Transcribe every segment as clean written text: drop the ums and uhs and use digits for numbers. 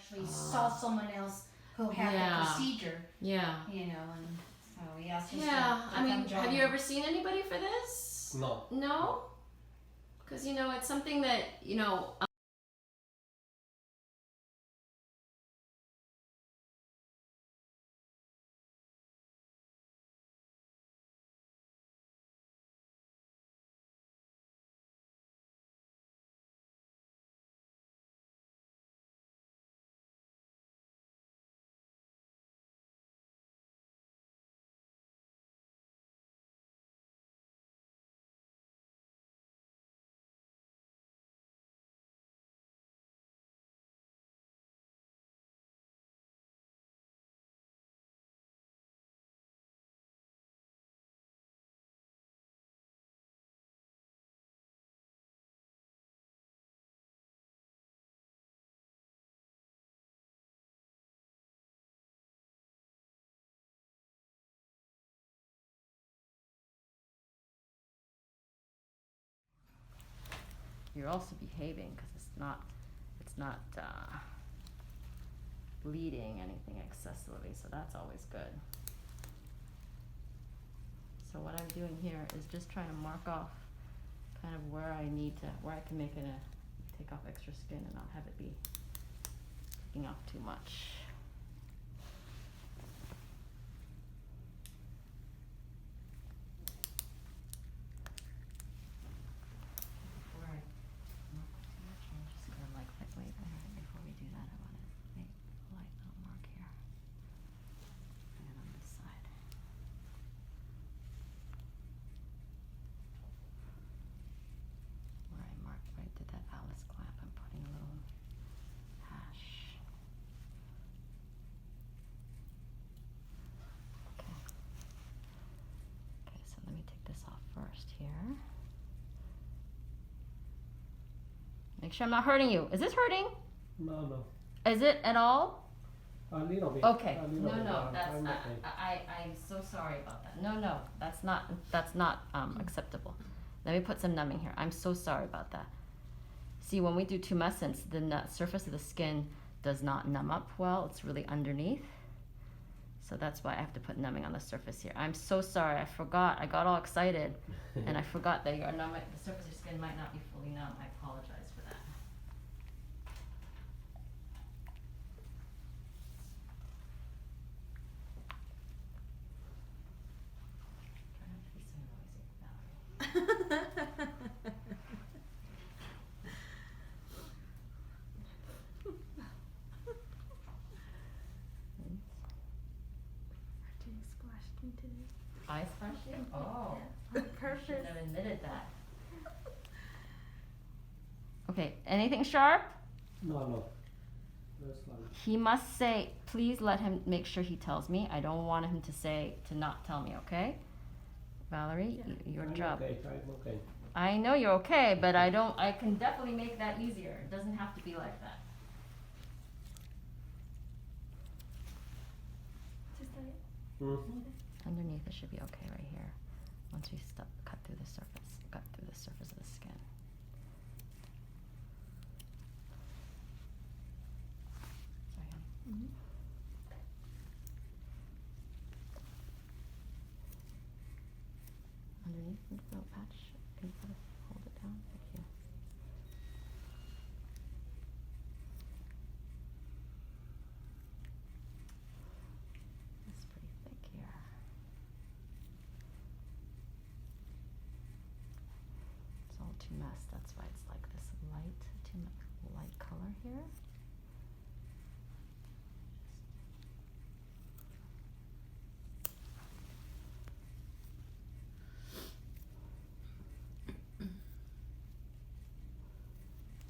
actually saw someone else who had the procedure. Yeah. You know, and so he asked us to I mean, come join have you him. ever seen anybody for this? No. No? Because, you know, it's something that, you know, you're also behaving because it's not bleeding anything excessively, so that's always good. So what I'm doing here is just trying to mark off kind of where I can make it take off extra skin and not have it be taking off too much. Here. Make sure I'm not hurting you. Is this hurting? No. Is it at all? A little bit. Okay. No, That's I'm okay. I'm so sorry about that. No, that's not acceptable. Let me put some numbing here. I'm so sorry about that. See, when we do tumescence, the surface of the skin does not numb up well. It's really underneath. So that's why I have to put numbing on the surface here. I'm so sorry, I forgot. I got all excited and I forgot that the surface of your skin might not be fully numb. I apologize for that. Try not to be so noisy, Valerie. I splashed you? Oh, Purpose. shouldn't have admitted that. Okay, anything sharp? No. That's fine. He must say, please let him make sure he tells me. I don't want him to say, to not tell me, okay? Valerie, your job. I'm okay. I know you're okay, but I can definitely make that easier. It doesn't have to be like that. Mm-hmm. Underneath it should be okay right here. Once we cut through the surface of the skin. Sorry, honey. Underneath the little patch, can you hold it down? Thank you. It's pretty thick here. It's all tumescent, that's why it's like this light color here.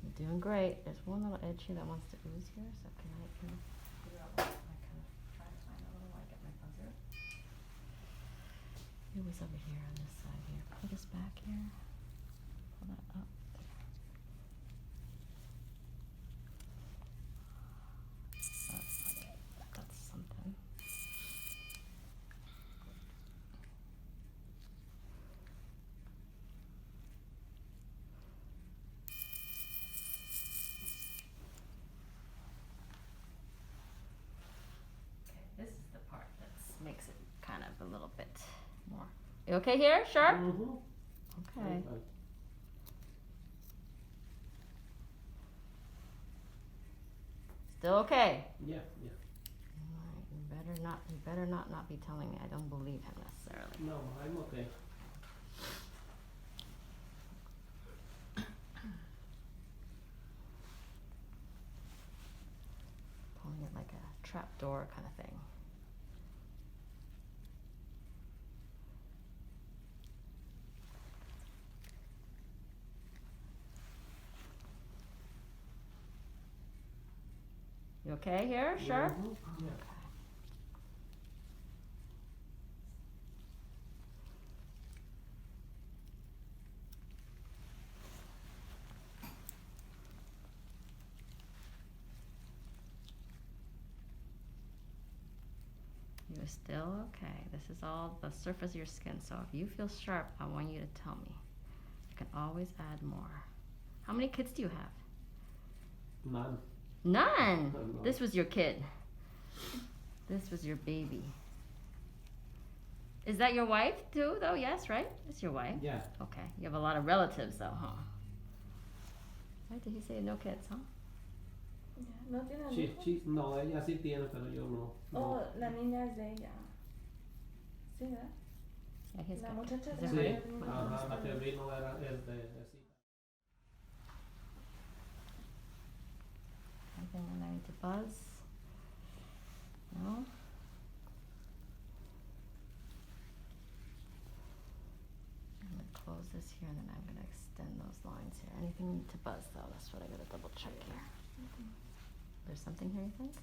You're doing great. There's one little edge here that wants to ooze here, so can I figure out what I kind of try to find a little while I get my buzzer. It was over here on this side here. Pull this back here. Pull that up. That's not it. That's something. okay here? Sure? Mm-hmm. Okay. Still okay? Yeah. Alright, you better not be telling me I don't believe him necessarily. No, I'm okay. Pulling it like a trap door kind of thing. You okay here? Sure? Mm-hmm. Yeah. You're still okay. This is all the surface of your skin. So if you feel sharp, I want you to tell me. You can always add more. How many kids do you have? None. None! No. This was your kid. This was your baby. Is that your wife too, though? Yes, right? It's your wife? Yeah. Okay. You have a lot of relatives, though, huh? Why did he say no kids, huh? ¿No tiene amigos? No, ella sí tiene, pero yo no. Oh, la niña es de ella. Sí, ¿verdad? Yeah, he's La got muchacha kids. de Is Sí, it ella. right? ajá, la que vino es de sí. Anything that I need to buzz? No? I'm going to close this here and then I'm going to extend those lines here. Anything you need to buzz though? That's what I got to double check here. There's something here you think?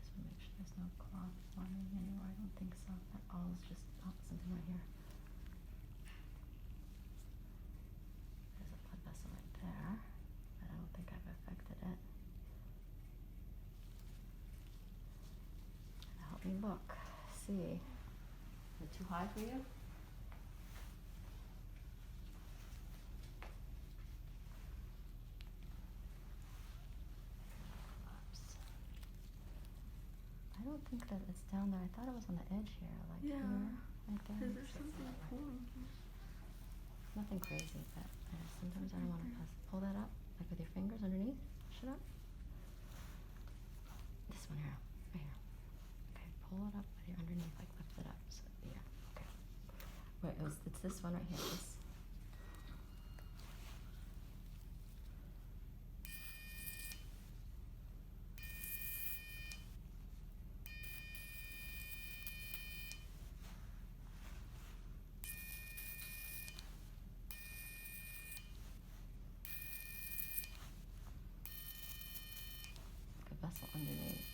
Just make sure there's no cloth lining anywhere. I don't think so. That all is just something right here. There's a blood vessel right there. But I don't think I've affected it. Help me look. See. Is it too high for you? I don't think that it's down there. I thought it was on the edge here, like Yeah. here, right there. Is there something pulling? Nothing crazy, but sometimes I don't want to pull that up, like with your fingers underneath. Push it up. This one here, right here. Okay, pull it up with your underneath, like lift it up. So yeah, okay. Wait, it's this one right here. This. Vessel underneath.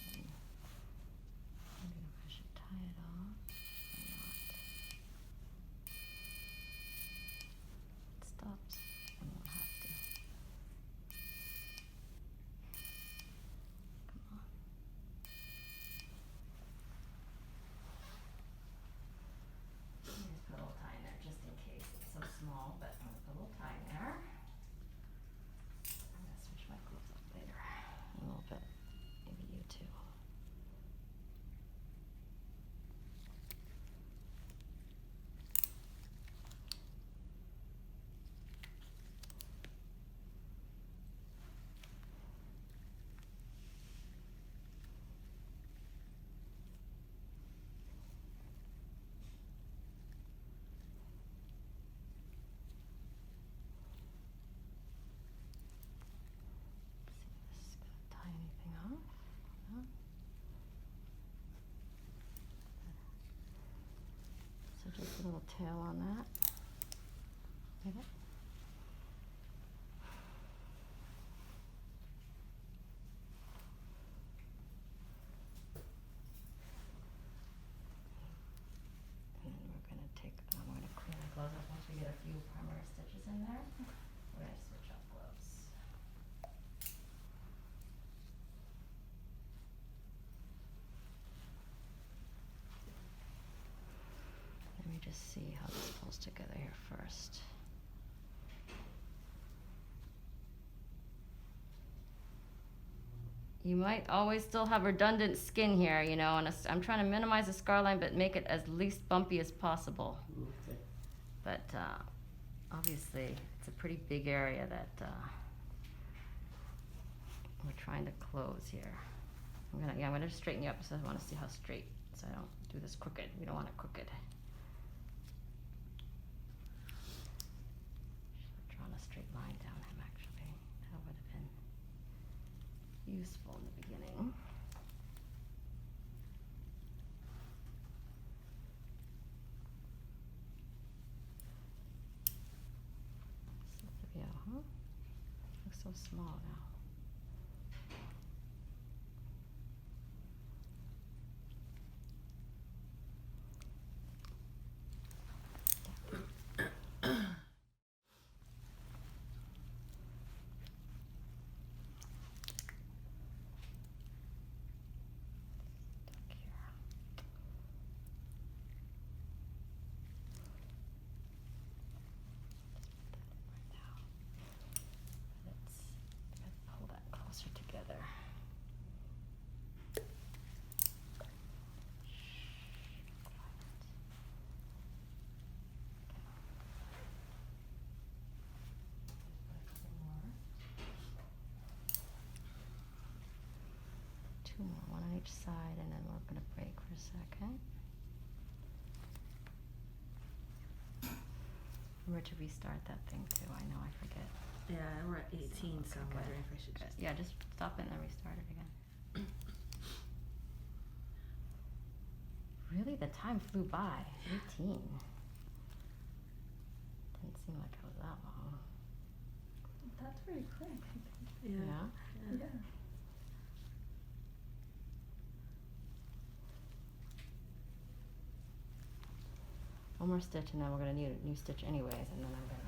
And maybe I should tie it off or not. It stops. I won't have to. Come on. Let me just put a little tie in there just in case. It's so small, but I'm gonna put a little tie in there. I'm gonna switch my gloves up later a little bit. Maybe you too. See if this is gonna tie anything off. No. So just a little tail on that. Get it? And then we're gonna I'm gonna clean the gloves up once we get a few primary stitches in there. We're gonna switch up gloves. Let me just see how this pulls together here first. You might always still have redundant skin here, you know, and I'm trying to minimize the scar line but make it as least bumpy as possible. Okay. But obviously, it's a pretty big area that we're trying to close here. I'm gonna straighten you up, so I want to see how straight, so I don't do this crooked. We don't want it crooked. Should have drawn a straight line down him, actually. That would have been useful in the beginning. Yeah, huh? Looks so small now. Pull that closer together. 2 more, one on each side, and then we're gonna break for a second. Remember to restart that thing too. I know I forget. Yeah, we're at 18, so I'm Okay. wondering if I should just. Yeah, just stop it and then restart it again. Really, the time flew by. 18. Didn't seem like it was that long. That's pretty quick. Yeah. Yeah? Yeah. One more stitch and then we're gonna need a new stitch anyways, and then I'm gonna.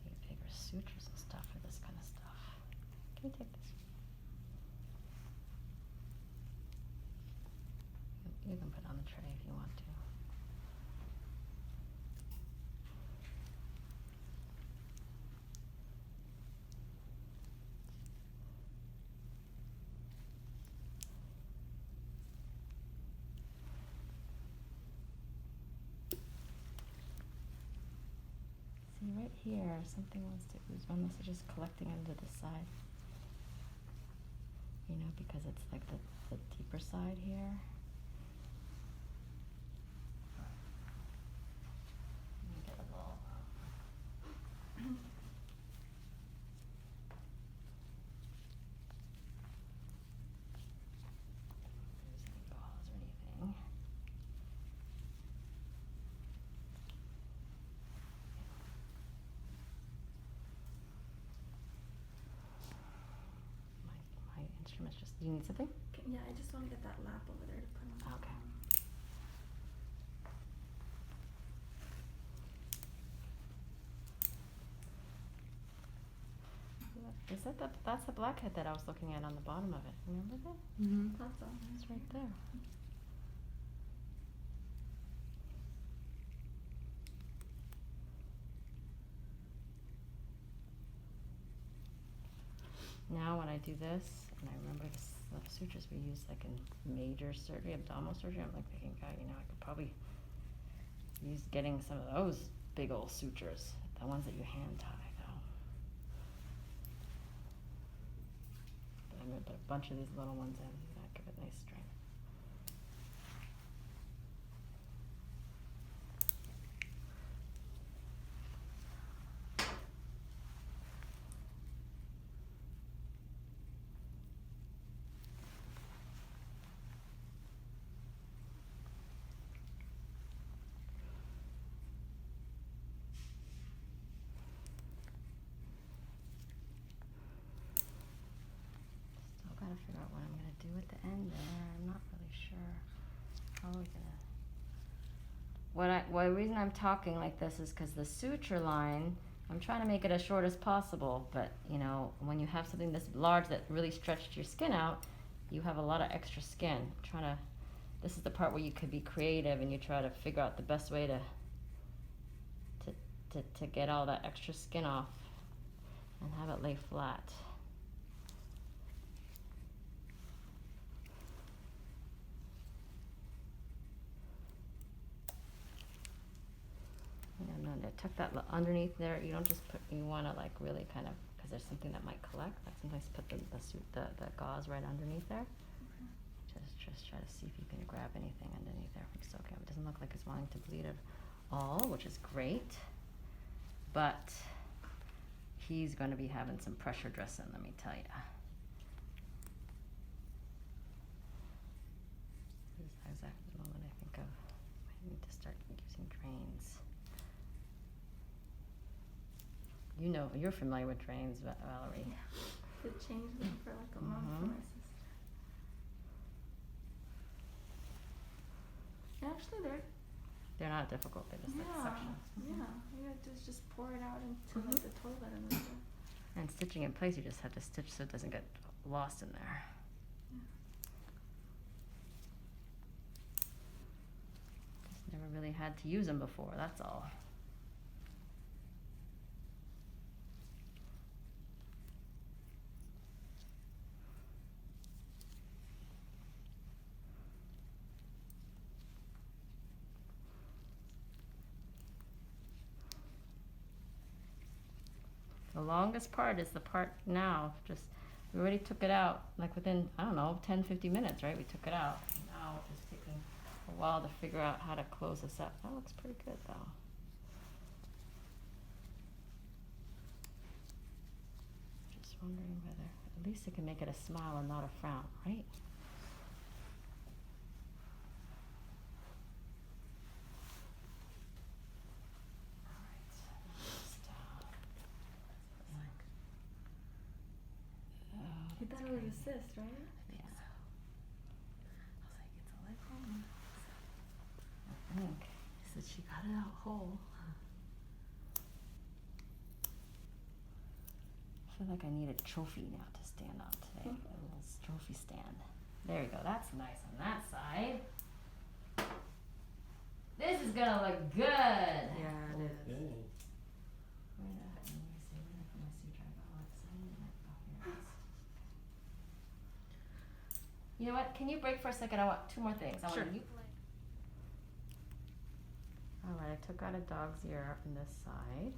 Need bigger sutures and stuff for this kind of stuff. Can you take this? You can put it on the tray if you want to. See right here, something wants to ooze. One must just collecting under the side. You know, because it's like the deeper side here. Let me get a little, if there's any balls or anything. My instrument's just, do you need something? Yeah, I just want to get that lap over there to put on. Okay. Is that's the blackhead that I was looking at on the bottom of it. Remember that? Mm-hmm. That's all. It's right there. Now when I do this, and I remember the sutures we use like in major surgery, abdominal surgery, I'm like thinking, God, you know, I could probably use getting some of those big old sutures, the ones that you hand tie though. But I'm gonna put a bunch of these little ones in, that give it nice strength. Still gotta figure out what I'm gonna do at the end there. I'm not really sure how we're gonna the reason I'm talking like this is because the suture line, I'm trying to make it as short as possible, but you know, when you have something this large that really stretched your skin out, you have a lot of extra skin. This is the part where you could be creative and you try to figure out the best way to get all that extra skin off and have it lay flat. No, tuck that underneath there. You don't just put, you want to like really kind of, because there's something that might collect. Like sometimes put the gauze right underneath there. Just try to see if you can grab anything underneath there from soaking. It doesn't look like it's wanting to bleed at all, which is great. But he's going to be having some pressure dressing, let me tell you. This is exactly the moment I think of. I need to start using drains. You know, you're familiar with drains, Valerie. Yeah. It changed them for like a month for my sister. Actually, they're not difficult. They're just like suction. Yeah, you have to just pour it out into like the toilet and then And stitching in place, you just have to stitch so it doesn't get lost in there. Just never really had to use them before, that's all. The longest part is the part now, we already took it out, like within, I don't know, 10-15 minutes, right? We took it out. Now it's just taking a while to figure out how to close this up. That looks pretty good though. Just wondering whether, at least it can make it a smile and not a frown, right? you thought it was a cyst, right? Yeah. I was like, it's a lipoma. I think. She said she got it out whole. I feel like I need a trophy now to stand on today. A little trophy stand. There you go. That's nice on that side. This is gonna look good. Yeah, it is. Okay. You know what? Can you break for a second? I want two more things. I Sure. want you. All right. I took out a dog's ear on this side,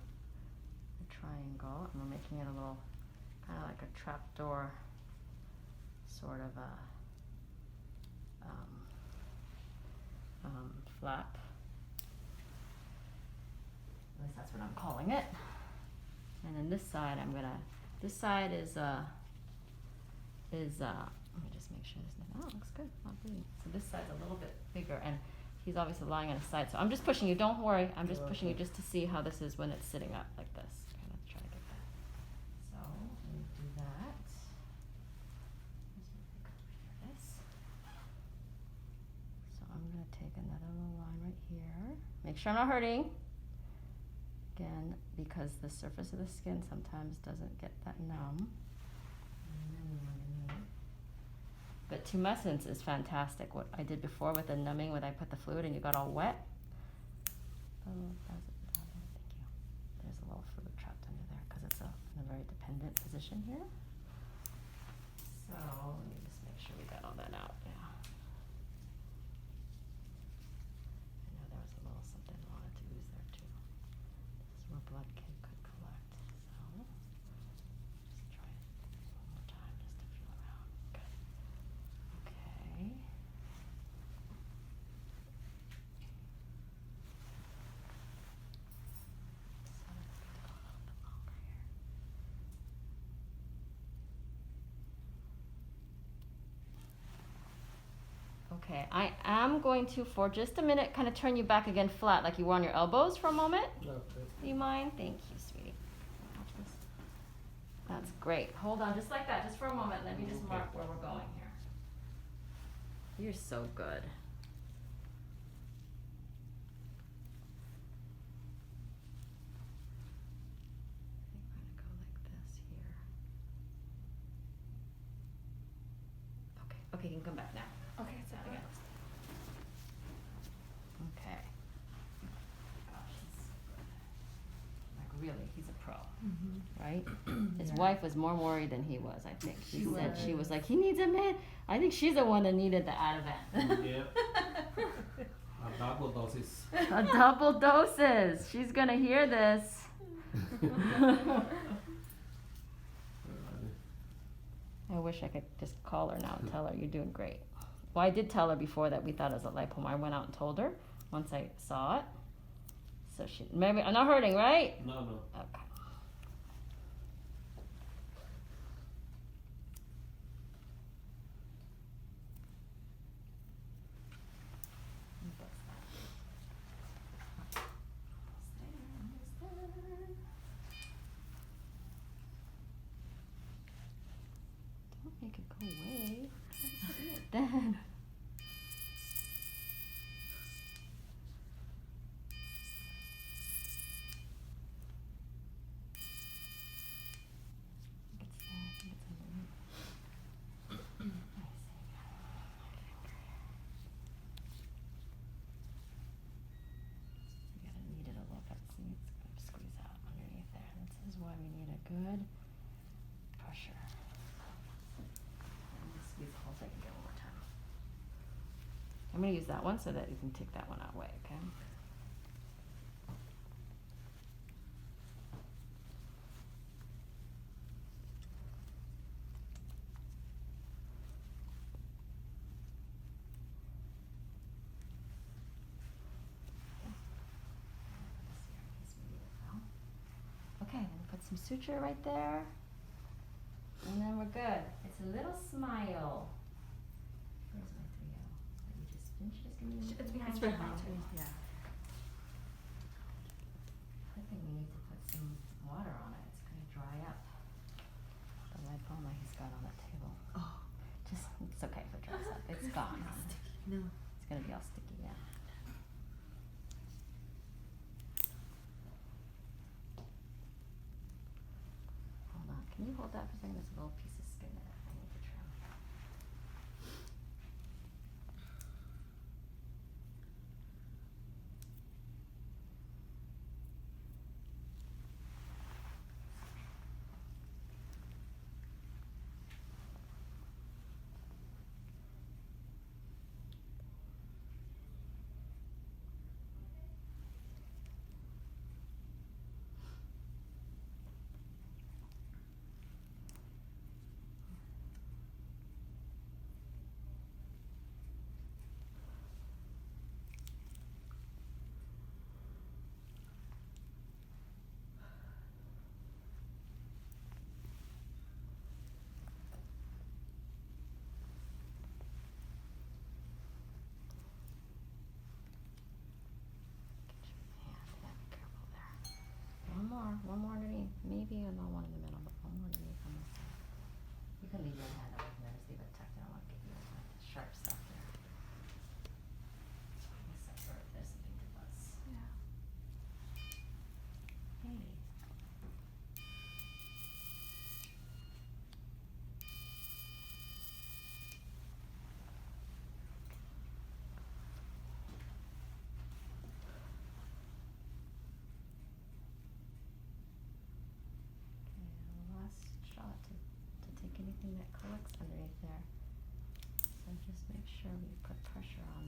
a triangle, and we're making it a little, kind of like a trapdoor, sort of a flap. At least that's what I'm calling it. And then this side, this side is let me just make sure there's nothing. Oh, it looks good. Not bleeding. So this side's a little bit bigger, and he's obviously lying on his side. So I'm just pushing you. Don't worry. I'm just pushing you just to see how this is when it's sitting up like this. Kind of try to get that. So let me do that. So I'm gonna take another little line right here. Make sure I'm not hurting. Again, because the surface of the skin sometimes doesn't get that numb. But tumescence is fantastic. What I did before with the numbing, when I put the fluid and you got all wet. Oh, thank you. There's a little fluid trapped under there because it's in a very dependent position here. So let me just make sure we got all that out. Yeah. I know there was a little something I wanted to use there too. This is where blood could collect. So just try it one more time just to feel around. Good. Okay. Okay, I am going to, for just a minute, kind of turn you back again flat, like you were on your elbows for a moment. Okay. Do you mind? Thank you, sweetie. Watch this. That's great. Hold on, just like that, just for a moment. Let me just mark where we're going here. You're so good. Okay, you can come back now. Okay, so Okay. Okay. Gosh, he's so good. Like really, he's a pro, right? His wife was more worried than he was, I think. She said she was like, he needs a mitt. I think she's the one that needed the Ativan. Yep. A double doses. A double doses. She's gonna hear this. I wish I could just call her now and tell her you're doing great. Well, I did tell her before that we thought it was a lipoma. I went out and told her once I saw it. So she, maybe I'm not hurting, right? No, no. Okay. Don't make it go away. I see it then. Good pressure. And just squeeze the whole thing again one more time. I'm going to use that one so that you can take that one out away, okay? Okay, then put some suture right there. And then we're good. It's a little smile. Where's my 3O? Let me just, didn't you just give me the It's behind It's you. behind you. Yeah. I think we need to put some water on it. It's going to dry up. The lipoma he's got on that table. Oh. Just, it's okay if it dries up. It's gone. No. It's going to be all sticky, yeah. Hold on. Can you hold that for a second? There's a little piece of skin there I need to trim. One more underneath. Maybe not one in the middle, but one more underneath on this side. You can leave your hand up there, just leave it tucked. I don't want to get you with the sharp stuff there. I guess I heard there's something to buzz. Yeah. Hey. Shot to take anything that collects underneath there. So just make sure we put pressure on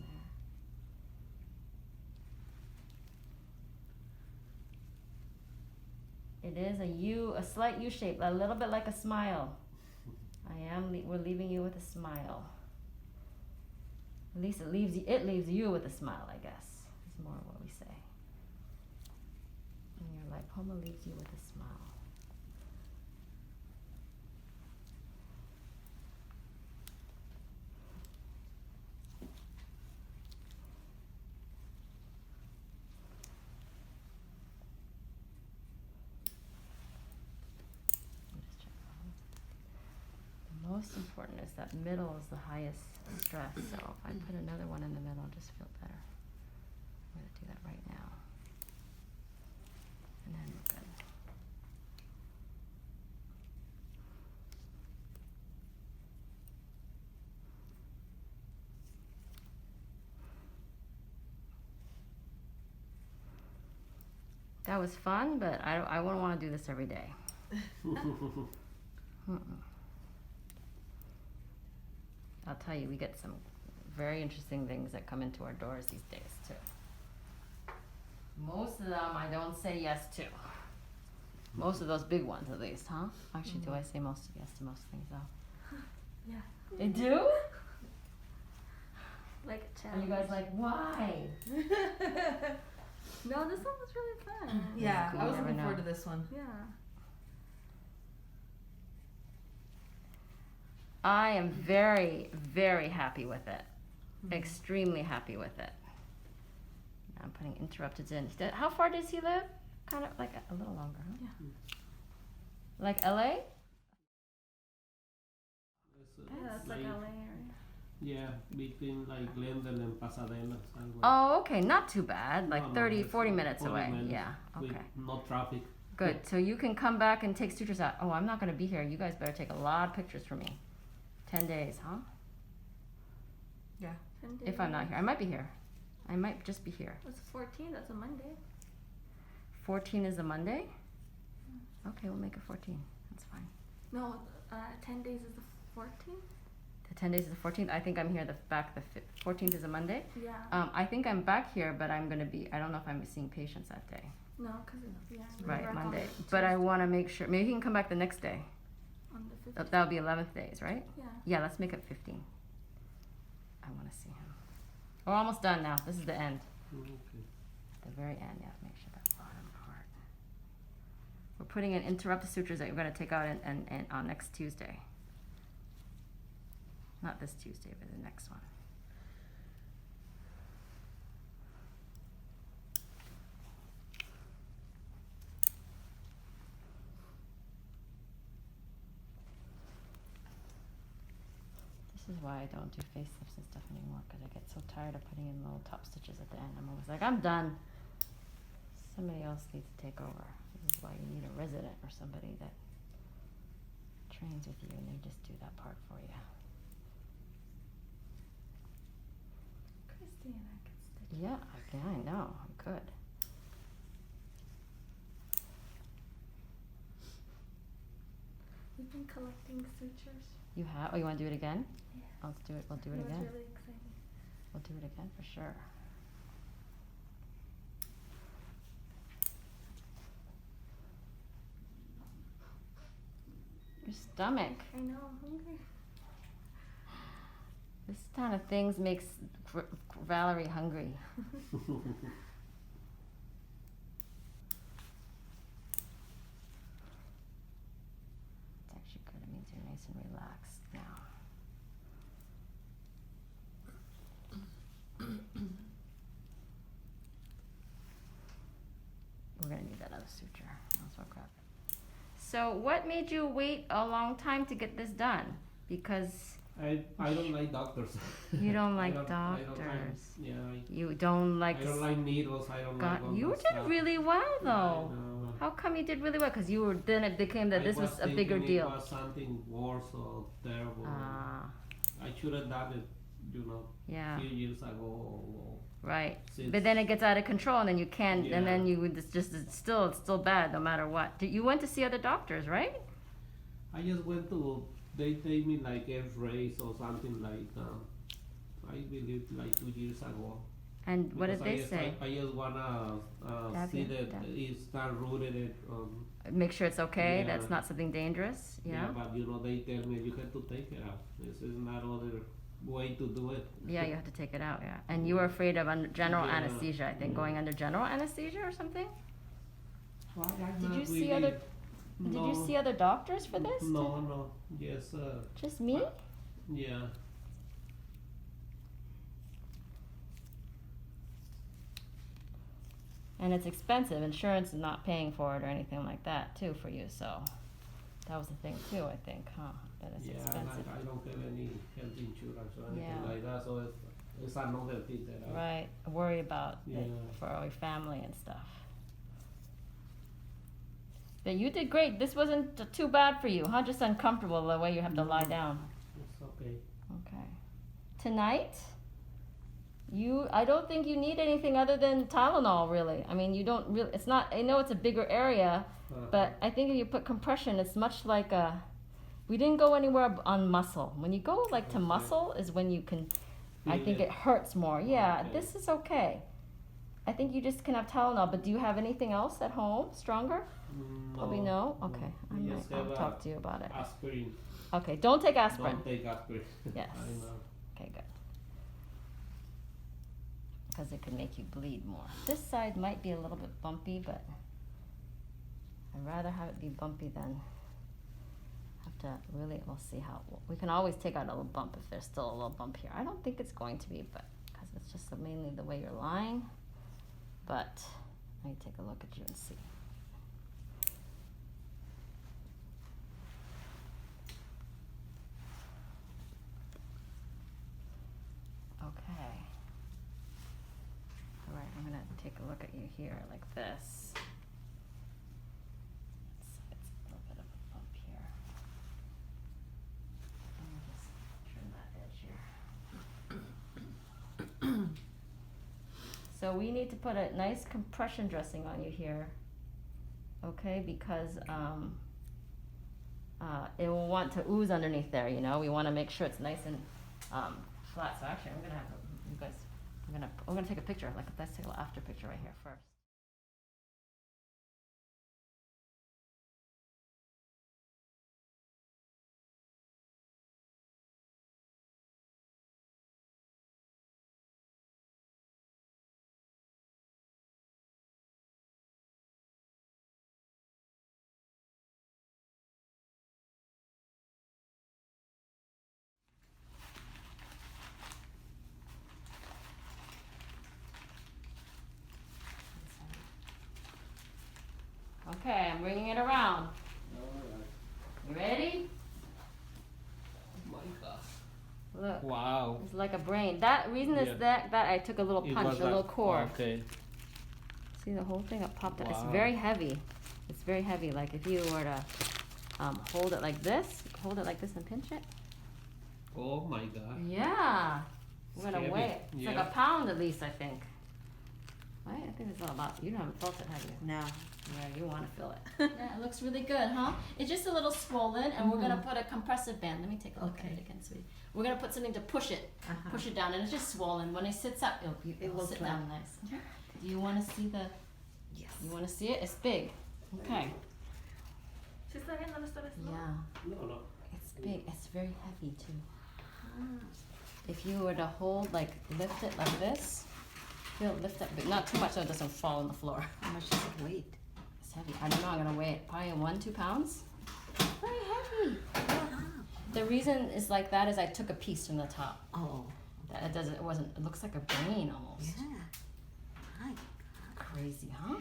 there. It is a U, a slight U shape, a little bit like a smile. We're leaving you with a smile. At least it leaves you with a smile, I guess, is more what we say. And your lipoma leaves you with a smile. Most important is that middle is the highest stress, so if I put another one in the middle, I'll just feel better. I'm going to do that right now. And then we're good. That was fun, but I wouldn't want to do this every day. I'll tell you, we get some very interesting things that come into our doors these days too. Most of them I don't say yes to. Most of those big ones at least, huh? Actually, do I say yes to most things though? Yeah. They do? Like a Are challenge. you guys like, why? No, this one was really fun. Yeah, You I was never looking know. forward to this one. Yeah. I am very, very happy with it. Extremely happy with it. Now I'm putting interrupted in. How far does he live? Kind of like a little longer, huh? Yeah. Like LA? Yeah, it's like LA area. Yeah, between like Glendale and Pasadena. Somewhere. Oh, okay, not too bad. Like No, 30, it's 40 minutes 40 away. minutes Yeah, with okay. no traffic. Good. So you can come back and take sutures out. Oh, I'm not going to be here. You guys better take a lot of pictures for me. 10 days, huh? Yeah. If I'm not here. I might be here. I might just be here. It's 14, that's a Monday. 14 is a Monday? Okay, we'll make it 14. That's fine. No, 10 days is the 14th? The 10 days is the 14th. I think I'm here the 14th is a Monday. Yeah. I think I'm back here, but I'm going to be, I don't know if I'm seeing patients that day. No, because yeah. we Right, work on Monday. the But I Tuesday, want to make sure, maybe you can come back the next day. on the 15th. That would be 11th days, right? Yeah. Yeah, let's make it 15. I want to see him. We're almost done now. This is the end. Okay. The very end, yeah, make sure that bottom part. We're putting in interrupted sutures that we're going to take out and on next Tuesday. Not this Tuesday, but the next one. This is why I don't do facelifts and stuff anymore, because I get so tired of putting in little top stitches at the end. I'm always like, I'm done. Somebody else needs to take over. This is why you need a resident or somebody that trains with you and they just do that part for you. Christine, I can stitch. Yeah, I know. I could. We've been collecting sutures. You have? Oh, you want to do it again? Yeah. Let's do it. We'll do it It was again. really exciting. We'll do it again for sure. Your stomach. I know, I'm hungry. This kind of things makes Valerie hungry. It's actually good. It means you're nice and relaxed now. We're gonna need that other suture. That's what crap. So what made you wait a long time to get this done? Because I don't like doctors. you don't like I don't doctors. yeah, You don't like I don't like needles. I don't like all you that did stuff. really well I though. know. How come you did really well? Because you were, then it became that I this was a bigger thinking deal. It was something worse or terrible. Ah, I should have done it, yeah, a few years ago. Or right. since But then it gets out of control, and then you can't, and then Yeah. you would it's still bad no matter what. You went to see other doctors, right? I just went to. They take me like X-rays or something like. I believe like 2 years ago. And what did they say? I just wanna Dab see you, that dab. it's not rooted. Make sure it's okay. Yeah. That's not something dangerous. Yeah. But they tell me you have to take it out. This is not other way to do it. Yeah, you have to take it out. Yeah. And you were afraid of general Yeah. anesthesia. I think going under general anesthesia or something. Well, I'm Did not you see really- other? Did you No. see other doctors for this? No. Yes. Just me? Yeah. And it's expensive. Insurance is not paying for it or anything like that, too, for you. So that was the thing, too, I think, huh? That it's Yeah. expensive. I don't have any health insurance or anything Yeah. like that, so it's another thing that I. Right. Worry about it Yeah. for our family and stuff. But you did great. This wasn't too bad for you, huh? Just uncomfortable the way you have to lie down. It's okay. Okay. Tonight, I don't think you need anything other than Tylenol, really. I mean, you don't really, it's not, I know it's a bigger area, but I think if you put compression, it's much like we didn't go anywhere on muscle. When you go like to muscle is when you can, I think it hurts more. Yeah, this is okay. I think you just can have Tylenol, but do you have anything else at home, stronger? No, Probably no? Okay, Just I'll have talk to you about it. aspirin. Okay, don't take aspirin. Don't take aspirin. Yes. I know. Okay, good. Because it could make you bleed more. This side might be a little bit bumpy, but I'd rather have it be bumpy than have to really, we'll see how, we can always take out a little bump if there's still a little bump here. I don't think it's going to be, but because it's just mainly the way you're lying. But let me take a look at you and see. Okay. All right, I'm gonna take a look at you here like this. It's a little bit of a bump here. Let me just trim that edge here. So we need to put a nice compression dressing on you here, okay? Because it will want to ooze underneath there, you know? We want to make sure it's nice and flat. So actually, I'm gonna have you guys. We're gonna take a picture. Like, let's take a little after picture right here first. Okay, I'm bringing it around. You ready? Oh my God. Look. Wow. It's like a brain. That reason is Yeah. that I took a little It punch, was a little cord. Okay. See the whole thing? It popped out. It's Wow. very heavy. It's very heavy. Like if you were to hold it like this and pinch it. Oh my God. Yeah. We're It's gonna heavy. weigh it. It's like Yeah. a pound at least, I think. Right? I think it's a lot. You haven't felt it, have you? No. Yeah, you want to feel it. Yeah, it looks really good, huh? It's just a little swollen, and we're gonna put a compressive band. Let me take a look at it again, sweetie. We're gonna put something to push it down, and it's just swollen. When it sits up, it will sit down nice. Do you want to see the? Yes. You want to see it? It's big. Okay. ¿Sí está bien? ¿No lo está viendo? Yeah, No, no. it's big. It's very heavy too. If you were to hold, like, lift it like this, feel lift up, but not too much so it doesn't fall on the floor. How much does it weigh? It's heavy. I don't know. I'm gonna weigh it. Probably 1-2 pounds. Very heavy. The reason is like that is I took a piece from the top. Oh. That it doesn't. It wasn't. It looks like a brain almost. Yeah. Hi. Crazy, huh?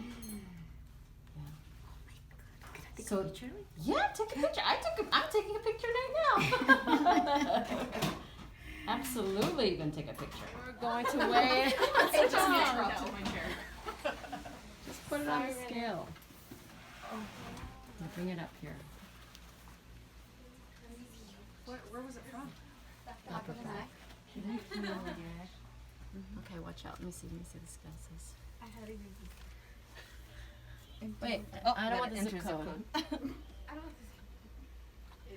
Can I take So- a picture? Yeah, take a picture. I'm taking a picture right now. Absolutely, you can take a picture. We're going to weigh it. Just put it on the scale. Now bring it up here. Where was it from? Upper back. Okay, watch out. Let me see the scale says. Wait, I don't want the zip code.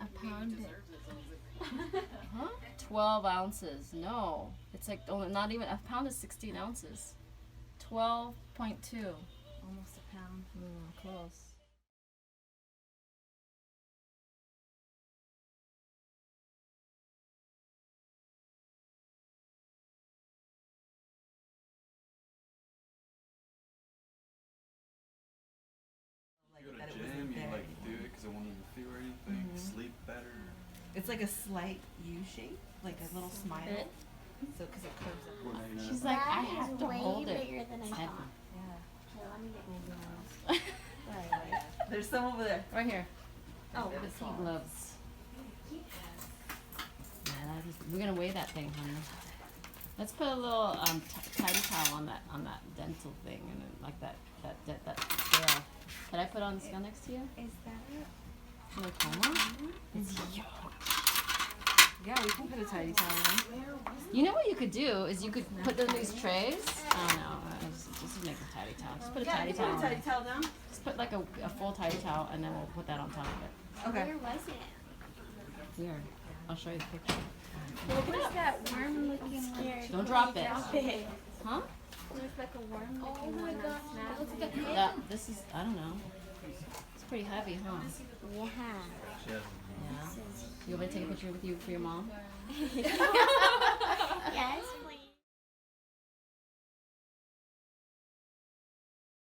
A pound. Huh? 12 ounces. No, it's like only not even a pound is 16 ounces. 12.2. Almost a pound. Close. You go to the gym, you like do it because it won't even feel or anything. Sleep better. It's like a slight U shape, like a little smile. It- So, because it curves up. Well, now you know. She's like, I That have is to way hold it. bigger than I It's heavy. thought. Yeah. Okay, let me get maybe one else. Right. There's some over there. Right here. Oh, The pea gloves. Yeah, we're gonna weigh that thing, honey. Let's put a little tidy towel on that dental thing, and then like that scale. Can I put it on the scale next to you? Is that it? Lipoma? It's huge. Yeah, we can put a tidy towel in. You know what you could do is you could put them in these trays. I don't know. Just make a tidy towel. Just put a Yeah, tidy we can towel. put a on tidy it. towel down. Just put like a full tidy towel, and then we'll put that on top of it. Okay. Where was it? Here, I'll show you the picture. What was that worm looking like? Don't drop it. Big. Huh? It looks like a worm looking Oh my one. god, that looks like a pig. This is, I don't know. It's pretty heavy, huh? Yeah. She has Yeah. You want me to take a picture with you for your mom? Yes, please.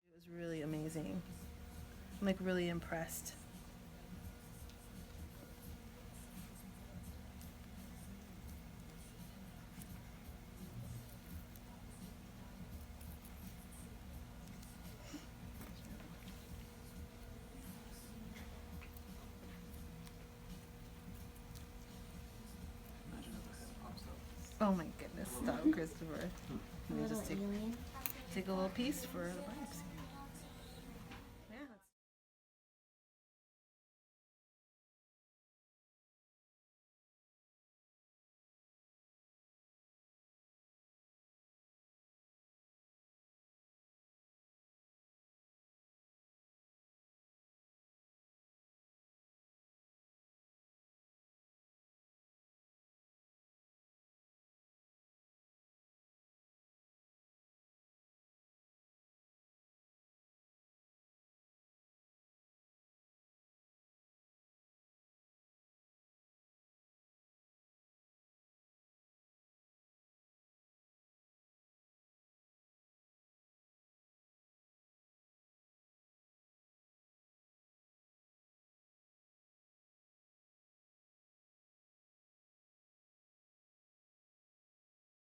It was really amazing. I'm like really impressed. imagine if the head pops up. Oh my goodness, stop, Christopher. Let me just take a little piece for the biopsy.